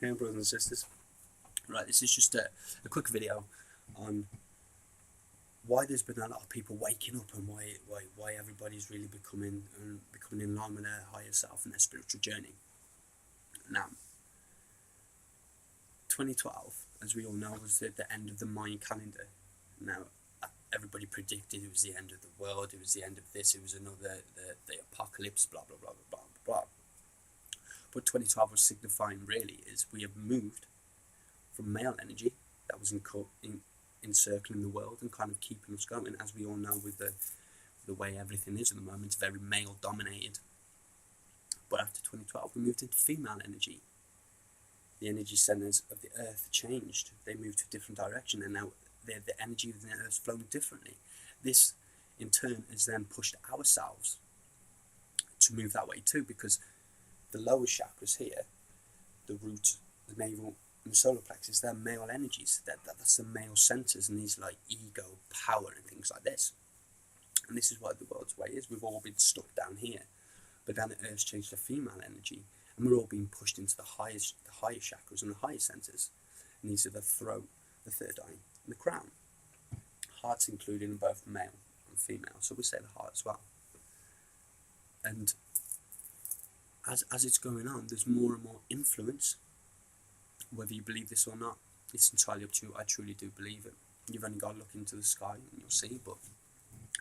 Yeah, brothers and sisters. Right, this is just a quick video on why there's been a lot of people waking up and why everybody's really becoming in line with their higher self and their spiritual journey. Now, 2012, as we all know, was the end of the Mayan calendar. Now, everybody predicted it was the end of the world, it was the end of this, it was the apocalypse, blah blah blah blah blah blah. What 2012 was signifying really is we have moved from male energy that was encircling the world and kind of keeping us going, as we all know with the way everything is at the moment, it's very male dominated. But after 2012 we moved into female energy. The energy centers of the earth changed, they moved to a different direction, and now the energy of the earth is flowing differently. This in turn has then pushed ourselves to move that way too, because the lower chakras here, the root, the navel and the solar plexus, they're male energies. That's the male centers, and these like ego, power and things like this. And this is what the world's way is. We've all been stuck down here, but then the earth's changed to female energy, and we're all being pushed into the higher chakras and the higher centers. And these are the throat, the third eye, and the crown. Heart's included in both male and female, so we say the heart as well. And as it's going on, there's more and more influence. Whether you believe this or not, it's entirely up to you. I truly do believe it. You've only got to look into the sky and you'll see, but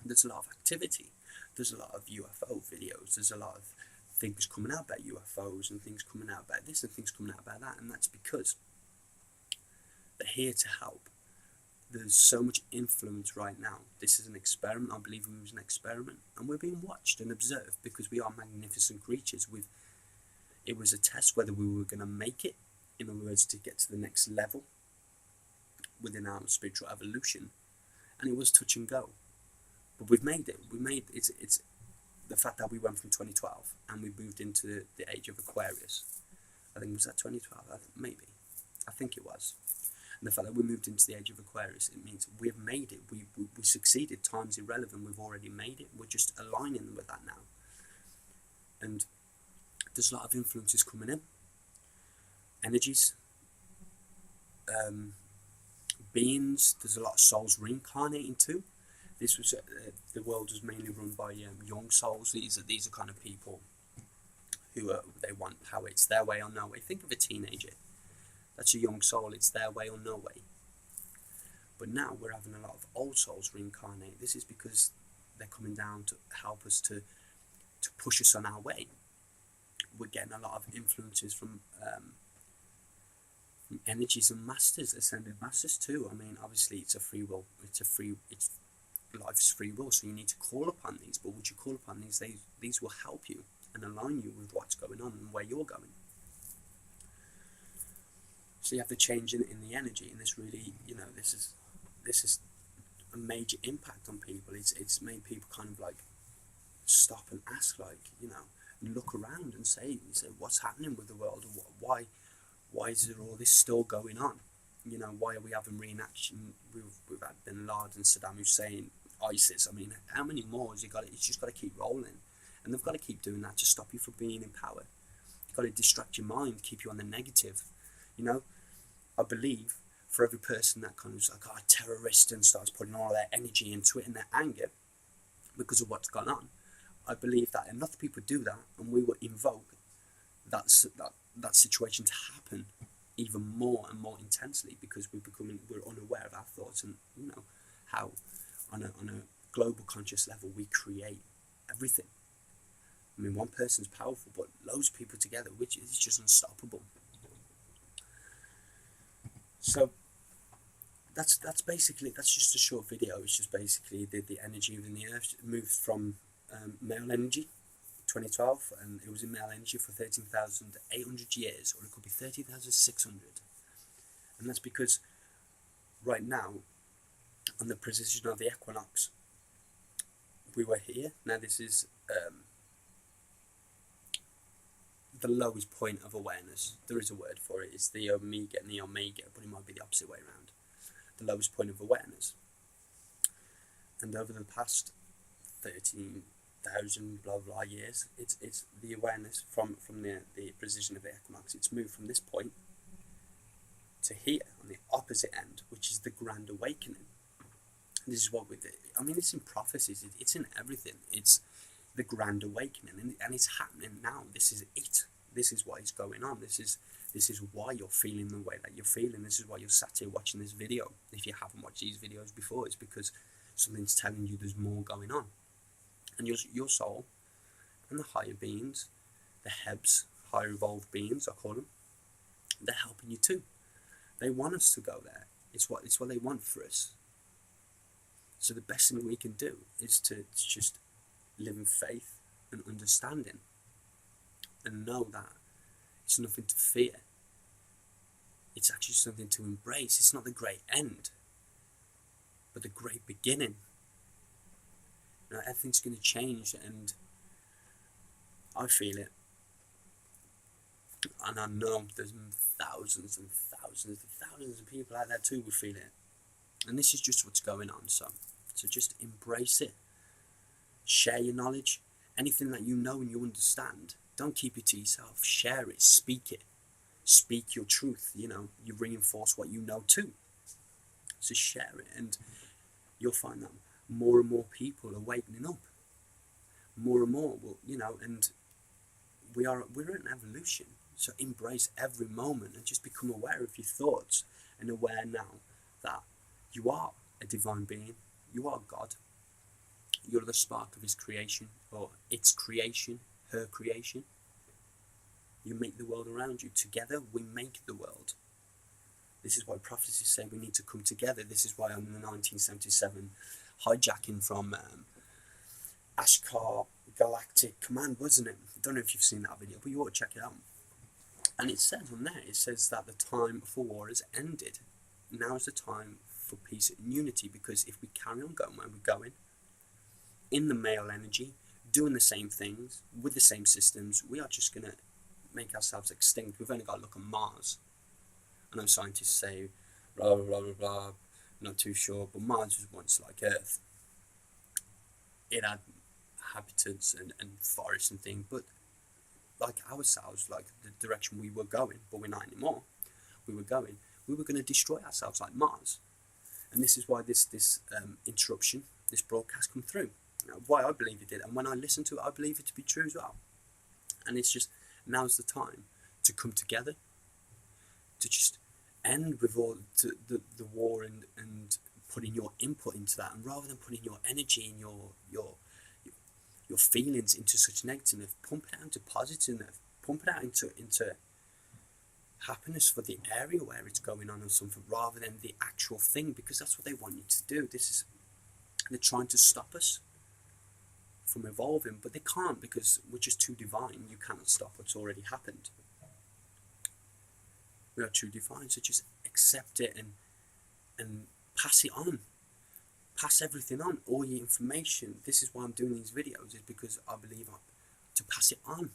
there's a lot of activity. There's a lot of UFO videos. There's a lot of things coming out about UFOs and things coming out about this and things coming out about that, and that's because they're here to help. There's so much influence right now. This is an experiment. I believe it was an experiment, and we're being watched and observed because we are magnificent creatures. It was a test whether we were going to make it, in other words, to get to the next level within our spiritual evolution, and it was touch and go. But we've made it. It's the fact that we went from 2012 and we moved into the age of Aquarius. I think it was that 2012, maybe. I think it was. And the fact that we moved into the age of Aquarius, it means we've made it. We succeeded. Time's irrelevant. We've already made it. We're just aligning with that now. And there's a lot of influences coming in. Energies. Beings. There's a lot of souls reincarnating too. This was the world was mainly run by young souls. These are kind of people who they want power. It's their way or no way. Think of a teenager. That's a young soul. It's their way or no way. But now we're having a lot of old souls reincarnate. This is because they're coming down to help us to push us on our way. We're getting a lot of influences from energies and masters, ascended masters too. I mean, obviously it's a free will. It's life's free will. So you need to call upon these. But would you call upon these? These will help you and align you with what's going on and where you're going. So you have the change in the energy, and this really, this is a major impact on people. It's made people kind of like stop and ask, like, and look around and say what's happening with the world, and why is there all this still going on? Why are we having reenaction? We've had Bin Laden, Saddam Hussein, ISIS. I mean, how many more has you got? It's just got to keep rolling, and they've got to keep doing that to stop you from being in power. You've got to distract your mind, keep you on the negative. I believe for every person that kind of is like, a terrorist, and starts putting all their energy into it and their anger because of what's gone on, I believe that enough people do that, and we will invoke that situation to happen even more and more intensely, because we're unaware of our thoughts, and how on a global conscious level we create everything. I mean, one person's powerful, but loads of people together, which is just unstoppable. So that's just a short video. It's just basically the energy within the earth moved from male energy, 2012, and it was in male energy for 13,800 years, or it could be 13,600. And that's because right now, on the position of the equinox, we were here. Now this is the lowest point of awareness. There is a word for it. It's the omega and the omega, but it might be the opposite way around. The lowest point of awareness. And over the past 13,000 blah blah years, it's the awareness from the position of the equinox. It's moved from this point to here on the opposite end, which is the Grand Awakening. This is what we do. I mean, it's in prophecies, it's in everything. It's the Grand Awakening, and it's happening now. This is it. This is what is going on. This is why you're feeling the way that you're feeling. This is why you're sat here watching this video. If you haven't watched these videos before, it's because something's telling you there's more going on. And your soul and the higher beings, the Hebs, higher evolved beings, I call them, they're helping you too. They want us to go there. It's what they want for us. So the best thing we can do is to just live in faith and understanding, and know that it's nothing to fear. It's actually something to embrace. It's not the great end, but the great beginning. You know, everything's going to change, and I feel it. And I know there's thousands and thousands and thousands of people out there too who feel it. And this is just what's going on. So just embrace it. Share your knowledge. Anything that you know and you understand, don't keep it to yourself. Share it. Speak it. Speak your truth. You know, you reinforce what you know too. So share it, and you'll find that more and more people are waking up. More and more will, you know, and we're in evolution. So embrace every moment and just become aware of your thoughts, and aware now that you are a divine being. You are God. You're the spark of his creation, or its creation, her creation. You make the world around you. Together we make the world. This is why prophecies say we need to come together. This is why on the 1977 hijacking from Ashkar Galactic Command, wasn't it? I don't know if you've seen that video, but you ought to check it out. And it says on there, it says that the time for war has ended. Now is the time for peace and unity, because if we carry on going where we're going, in the male energy, doing the same things, with the same systems, we are just going to make ourselves extinct. We've only got to look at Mars. I know scientists say, blah, blah, blah, blah, blah, not too sure, but Mars was once like Earth. It had habitants and forests and things, but like ourselves, like the direction we were going, but we're not anymore, we were going to destroy ourselves like Mars. And this is why this interruption, this broadcast come through. You know, why I believe it did, and when I listen to it, I believe it to be true as well. And it's just, now's the time to come together, to just end with all the war and putting your input into that, and rather than putting your energy and your feelings into such negative, pump it out into positive, pump it out into happiness for the area where it's going on or something, rather than the actual thing, because that's what they want you to do. They're trying to stop us from evolving, but they can't, because we're just too divine. You cannot stop what's already happened. We are too divine, so just accept it and pass it on. Pass everything on, all your information. This is why I'm doing these videos, is because I believe to pass it on.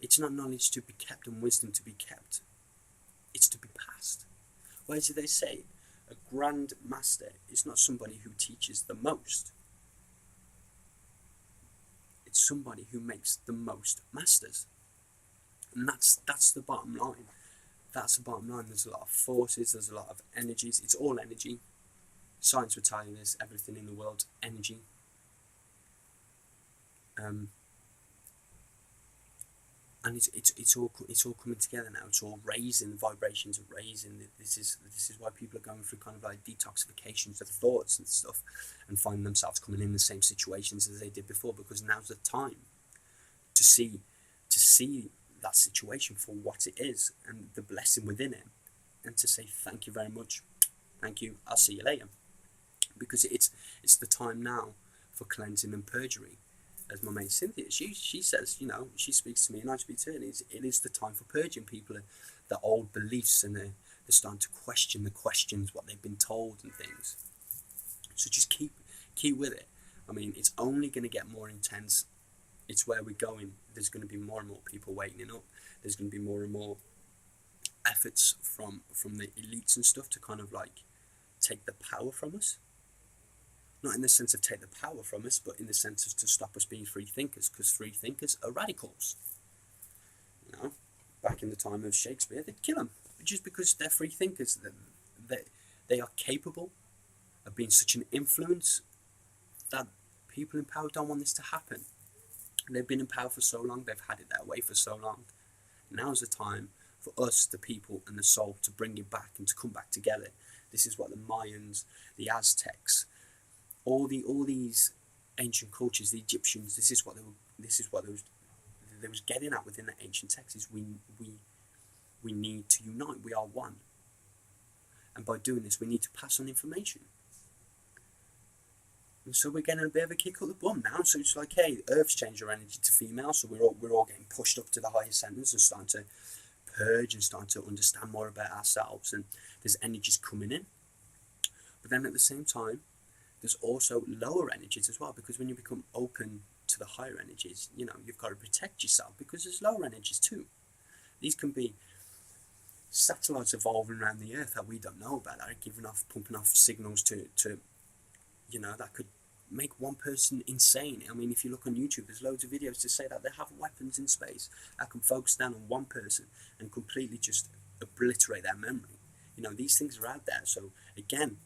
It's not knowledge to be kept and wisdom to be kept. It's to be passed. Why do they say a grand master is not somebody who teaches the most? It's somebody who makes the most masters. And that's the bottom line. That's the bottom line. There's a lot of forces, there's a lot of energies. It's all energy. Science will tell you this, everything in the world's energy. And it's all coming together now. It's all raising, the vibrations are raising. This is why people are going through kind of like detoxifications of thoughts and stuff, and find themselves coming in the same situations as they did before, because now's the time to see that situation for what it is and the blessing within it, and to say thank you very much, thank you, I'll see you later, because it's the time now for cleansing and purging. As my mate Cynthia, she says, you know, she speaks to me and I speak to her, and it is the time for purging people, the old beliefs, and they're starting to question the questions, what they've been told and things. So just keep with it. I mean, it's only going to get more intense. It's where we're going. There's going to be more and more people waking up. There's going to be more and more efforts from the elites and stuff to kind of like take the power from us. Not in the sense of take the power from us, but in the sense of to stop us being free thinkers, because free thinkers are radicals. You know, back in the time of Shakespeare, they'd kill them. They'd just because they're free thinkers, that they are capable of being such an influence that people in power don't want this to happen. They've been in power for so long, they've had it their way for so long. Now's the time for us, the people and the soul, to bring it back and to come back together. This is what the Mayans, the Aztecs, all these ancient cultures, the Egyptians, this is what they was getting at within the ancient texts. Is we need to unite. We are one, and by doing this, we need to pass on information. And so we're getting a bit of a kick up the bum now. So it's like, hey, Earth's changed our energy to female, so we're all getting pushed up to the higher centers and starting to purge and starting to understand more about ourselves. And there's energies coming in, but then at the same time, there's also lower energies as well. Because when you become open to the higher energies, you've got to protect yourself, because there's lower energies too. These can be satellites evolving around the Earth that we don't know about, that are pumping off signals to that could make one person insane. I mean, if you look on YouTube, there's loads of videos to say that they have weapons in space that can focus down on one person and completely just obliterate their memory. These things are out there. So again,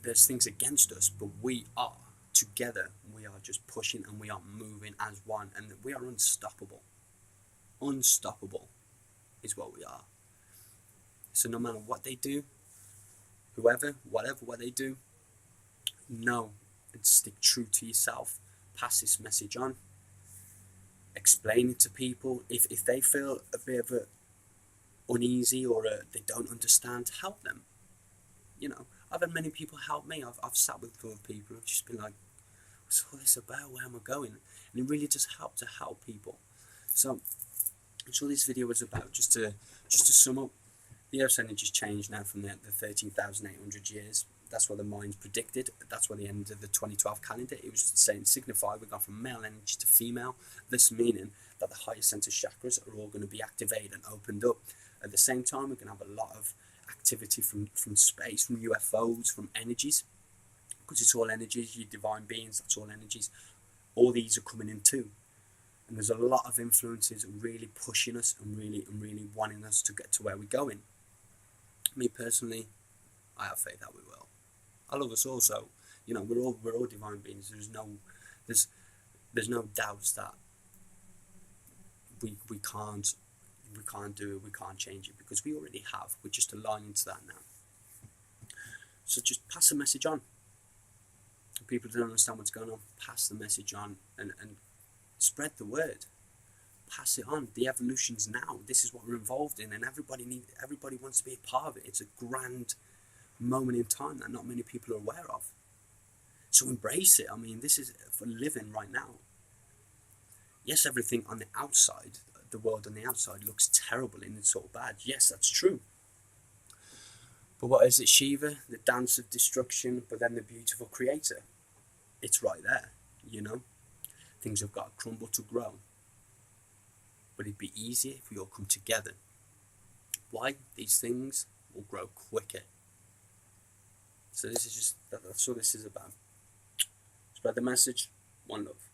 there's things against us, but we are together. We are just pushing and we are moving as one, and we are unstoppable. Unstoppable is what we are. So no matter what they do, whatever what they do, know and stick true to yourself. Pass this message on. Explain it to people. If they feel a bit of uneasy or they don't understand, help them. I've had many people help me. I've sat with other people. I've just been like, what's all this about? Where am I going? And it really does help to help people. So that's all this video was about. Just to sum up, the Earth's energy's changed now from the 13,800 years. That's what the Mayans predicted. That's what the end of the 2012 calendar, it was saying, signify we've gone from male energy to female. This meaning that the higher center chakras are all going to be activated and opened up. At the same time, we're going to have a lot of activity from space, from UFOs, from energies, because it's all energies. Your divine beings, that's all energies. All these are coming in too. And there's a lot of influences really pushing us and really wanting us to get to where we're going. Me personally, I have faith that we will. I love us all, so we're all divine beings. There's no doubts that we can't do it, we can't change it, because we already have. We're just aligning to that now. So just pass the message on. If people don't understand what's going on, pass the message on and spread the word. Pass it on. The evolution's now. This is what we're involved in, and everybody wants to be a part of it. It's a grand moment in time that not many people are aware of. So embrace it. I mean, this is for living right now. Yes, everything on the outside, the world on the outside, looks terrible and it's all bad. Yes, that's true. But what is it, Shiva? The dance of destruction, but then the beautiful creator. It's right there, Things have got to crumble to grow. But it'd be easier if we all come together. Why? These things will grow quicker. So that's all this is about. Spread the message. One love.